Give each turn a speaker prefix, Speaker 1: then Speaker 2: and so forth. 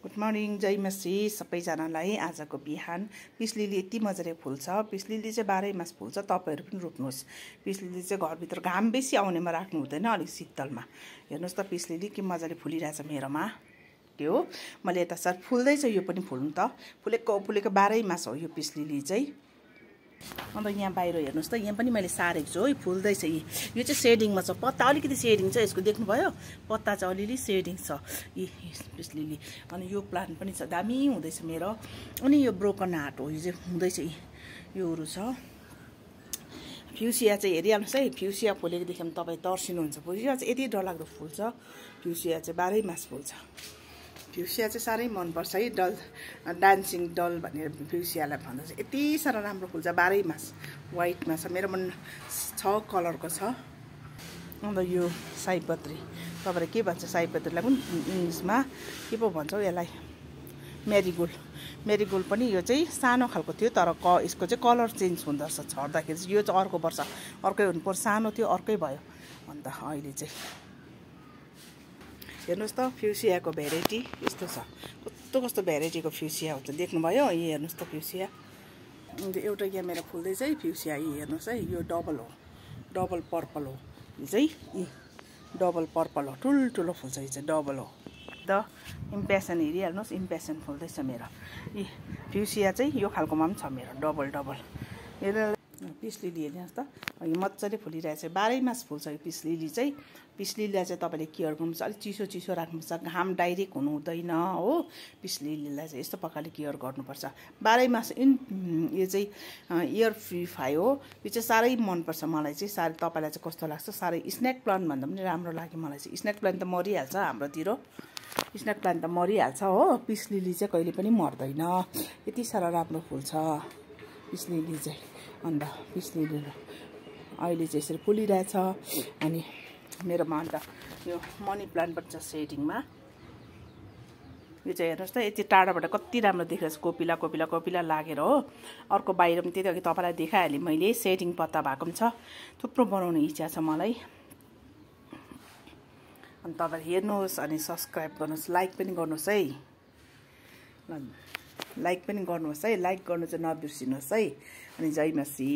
Speaker 1: Good morning जय मसी सबैजनालाई। आजको बिहान पिस लिली यति मजाले फुल्छ। पिस लिली चाहिँ 12 मास फुल्छ। तपाईहरु पनि रोप्नुहोस्। पिस लिली चाहिँ घरभित्र घाम बेसी आउनेमा राख्नु हुँदैन, अलिक शीतलमा। हेर्नुहोस् त पिस लिली के मजाले फुलिरहेछ मेरोमा। के हो मैले यता सर फुल्दैछ, यो पनि फुल्नु त फुलेको 12 मास हो यो पिस लिली चाहिँ। अन्त यहाँ बाहिर हेर्नुहोस् त, यहाँ पनि मैले सारेको छु है, फुल्दैछ। यो चाहिँ सेडिङमा छ, पत्ता अलिकति सेडिङ छ यसको, देख्नुभयो पत्ता चाहिँ अलिअलि सेडिङ छ पिस लिली। अनि यो प्लान्ट पनि छ, दामी हुँदैछ मेरो। अनि यो ब्रोकन हार्ट हो, यो चाहिँ हुँदैछ। योहरू छ फ्युसिया चाहिँ हेरिहाल्नुहोस् है, फ्युसिया फुलेको देख्यो भने तपाईँ तर्सिनुहुन्छ। फ्युसिया चाहिँ यति डरलाग्दो फुल्छ। फ्युसिया चाहिँ 12 मास फुल्छ। फ्युसिया चाहिँ साह्रै मनपर्छ है, डल डान्सिङ डल भनेर फ्युसियालाई भन्दछ। यति साह्रो राम्रो फुल्छ, 12 मास वाइटमा छ। मेरो मन 6 कलरको छ। अन्त यो सयपत्री, तपाईँले के भन्छ सयपत्रीलाई पनि इङ्ग्लिसमा के पो भन्छ हौ यसलाई, मेरीगोल्ड। मेरीगोल्ड पनि यो चाहिँ सानो खालको थियो, तर यसको चाहिँ कलर चेन्ज हुँदो रहेछ छर्दाखेरि चाहिँ। यो चाहिँ अर्को वर्ष अर्कै हुनुपर्छ, सानो थियो अर्कै भयो। अन्त अहिले चाहिँ हेर्नुहोस् त फ्युसियाको भेराइटी यस्तो छ। कस्तो भेराइटीको फ्युसिया हुन्छ देख्नुभयो। यी हेर्नुहोस् त फ्युसिया। अन्त एउटा यहाँ मेरो फुल्दैछ है फ्युसिया। यी हेर्नुहोस् है, यो डबल हो, डबल पर्पल हो। यो चाहिँ डबल पर्पल हो, ठुल्ठुलो फुल्छ। यो चाहिँ डबल हो। द इम्प्यासन हेरिहाल्नुहोस्, इम्प्यासन फुल्दैछ मेरो। यी फ्युसिया चाहिँ यो खालकोमा पनि छ मेरो, डबल डबल। पिस लिली हेर्नुहोस् त, यो मजाले फुलिरहेछ। 12 मास फुल्छ यो पिस लिली चाहिँ। पिस लिलीलाई चाहिँ तपाईँले केयर गर्नुपर्छ, अलिक चिसो राख्नुपर्छ, घाम डाइरेक्ट हुनु हुँदैन हो। पिस लिलीलाई चाहिँ यस्तो प्रकारले केयर गर्नुपर्छ। 12 मास यो चाहिँ एयर प्युरिफाई हो। यो चाहिँ साह्रै मनपर्छ मलाई चाहिँ, साह्रै। तपाईँलाई चाहिँ कस्तो लाग्छ? साह्रै स्नेक प्लान्ट भन्दा पनि राम्रो लाग्यो मलाई चाहिँ। स्नेक प्लान्ट त मरिहाल्छ हाम्रोतिर, स्नेक प्लान्ट त मरिहाल्छ हो। पिस लिली चाहिँ कहिले पनि मर्दैन, यति साह्रो राम्रो फुल्छ पिस लिली चाहिँ। अन्त पिस लिली अहिले चाहिँ यसरी फुलिरहेछ। अनि मेरोमा अन्त यो मनी प्लान्ट पनि छ सेडिङमा। यो चाहिँ हेर्नुहोस् त, यति टाढाबाट कति राम्रो देखिरहेछ, कोपिला कोपिला कोपिला लागेर हो। अर्को बाहिर पनि त्यति अघि तपाईँलाई देखाइहालेँ मैले, सेडिङ पत्ता भएको पनि छ। थुप्रो बनाउने इच्छा छ मलाई। अनि तपाईँले हेर्नुहोस् अनि सब्सक्राइब गर्नुहोस्, लाइक पनि गर्नुहोस् है। लाइक पनि गर्नुहोस् है, लाइक गर्नु चाहिँ नबिर्सिनुहोस् है। अनि जय मसी।